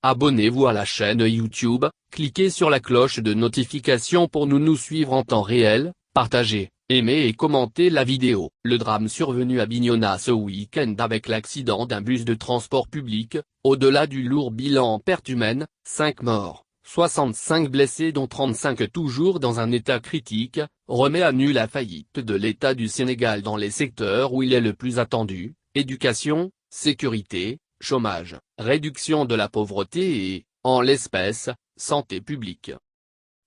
Abonnez-vous à la chaîne YouTube, cliquez sur la cloche de notification pour nous suivre en temps réel, partagez, aimez et commentez la vidéo. Le drame survenu à Bignona ce week-end avec l'accident d'un bus de transport public, au-delà du lourd bilan en pertes humaines, 5 morts, 65 blessés dont 35 toujours dans un état critique, remet à nu la faillite de l'État du Sénégal dans les secteurs où il est le plus attendu, éducation, sécurité, chômage, réduction de la pauvreté et, en l'espèce, santé publique.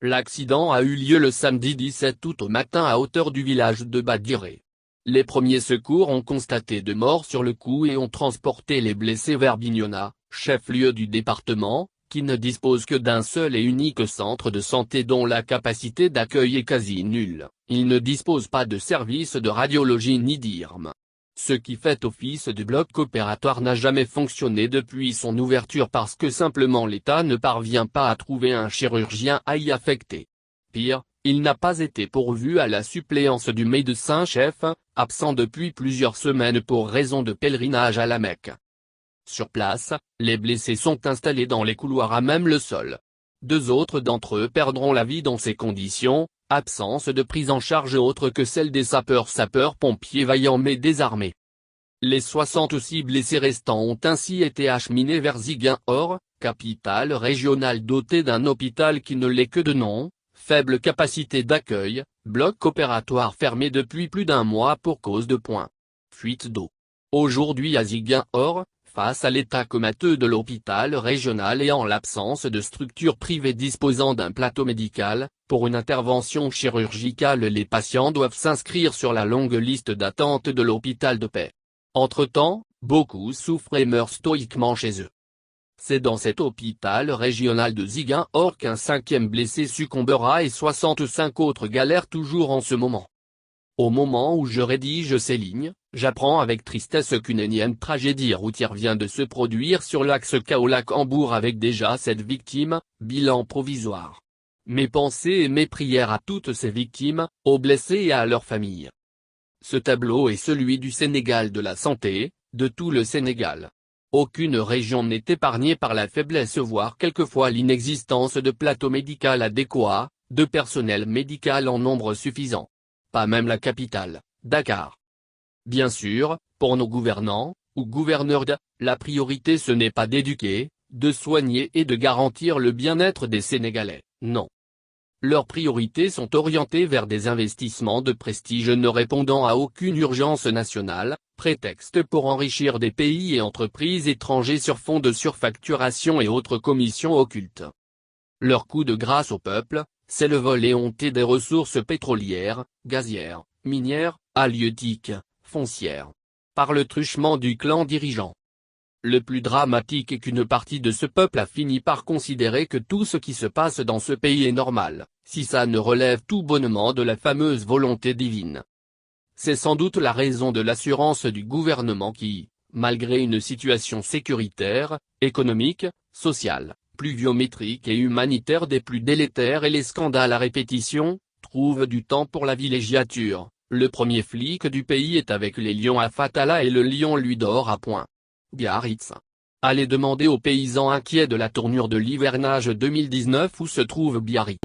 L'accident a eu lieu le samedi 17 août au matin à hauteur du village de Badiré. Les premiers secours ont constaté 2 morts sur le coup et ont transporté les blessés vers Bignona, chef-lieu du département, qui ne dispose que d'un seul et unique centre de santé dont la capacité d'accueil est quasi nulle. Il ne dispose pas de service de radiologie ni d'IRM. Ce qui fait office de bloc opératoire n'a jamais fonctionné depuis son ouverture parce que simplement l'État ne parvient pas à trouver un chirurgien à y affecter. Pire, il n'a pas été pourvu à la suppléance du médecin-chef, absent depuis plusieurs semaines pour raison de pèlerinage à la Mecque. Sur place, les blessés sont installés dans les couloirs à même le sol. 2 autres d'entre eux perdront la vie dans ces conditions, absence de prise en charge autre que celle des sapeurs-pompiers vaillants mais désarmés. Les 66 blessés restants ont ainsi été acheminés vers Ziguinchor, capitale régionale dotée d'un hôpital qui ne l'est que de nom, faible capacité d'accueil, bloc opératoire fermé depuis plus d'1 mois pour cause de fuite d'eau. Aujourd'hui à Ziguinchor, face à l'état comateux de l'hôpital régional et en l'absence de structures privées disposant d'un plateau médical, pour une intervention chirurgicale les patients doivent s'inscrire sur la longue liste d'attente de l'hôpital de paix. Entre-temps, beaucoup souffrent et meurent stoïquement chez eux. C'est dans cet hôpital régional de Ziguinchor qu'un 5e blessé succombera et 65 autres galèrent toujours en ce moment. Au moment où je rédige ces lignes, j'apprends avec tristesse qu'une énième tragédie routière vient de se produire sur l'axe Kaolack-Hambourg avec déjà 7 victimes, bilan provisoire. Mes pensées et mes prières à toutes ces victimes, aux blessés et à leurs familles. Ce tableau est celui du Sénégal de la santé, de tout le Sénégal. Aucune région n'est épargnée par la faiblesse voire quelquefois l'inexistence de plateau médical adéquat, de personnel médical en nombre suffisant. Pas même la capitale, Dakar. Bien sûr, pour nos gouvernants, ou gouverneurs la priorité ce n'est pas d'éduquer, de soigner et de garantir le bien-être des Sénégalais, non. Leurs priorités sont orientées vers des investissements de prestige ne répondant à aucune urgence nationale, prétexte pour enrichir des pays et entreprises étrangers sur fond de surfacturation et autres commissions occultes. Leur coup de grâce au peuple, c'est le vol éhonté des ressources pétrolières, gazières, minières, halieutiques, foncières. Par le truchement du clan dirigeant. Le plus dramatique est qu'une partie de ce peuple a fini par considérer que tout ce qui se passe dans ce pays est normal, si ça ne relève tout bonnement de la fameuse volonté divine. C'est sans doute la raison de l'assurance du gouvernement qui, malgré une situation sécuritaire, économique, sociale, pluviométrique et humanitaire des plus délétères et les scandales à répétition, trouve du temps pour la villégiature. Le premier flic du pays est avec les lions à Fatala et le lion lui dort à point. Biarritz. Allez demander aux paysans inquiets de la tournure de l'hivernage 2019 où se trouve Biarritz.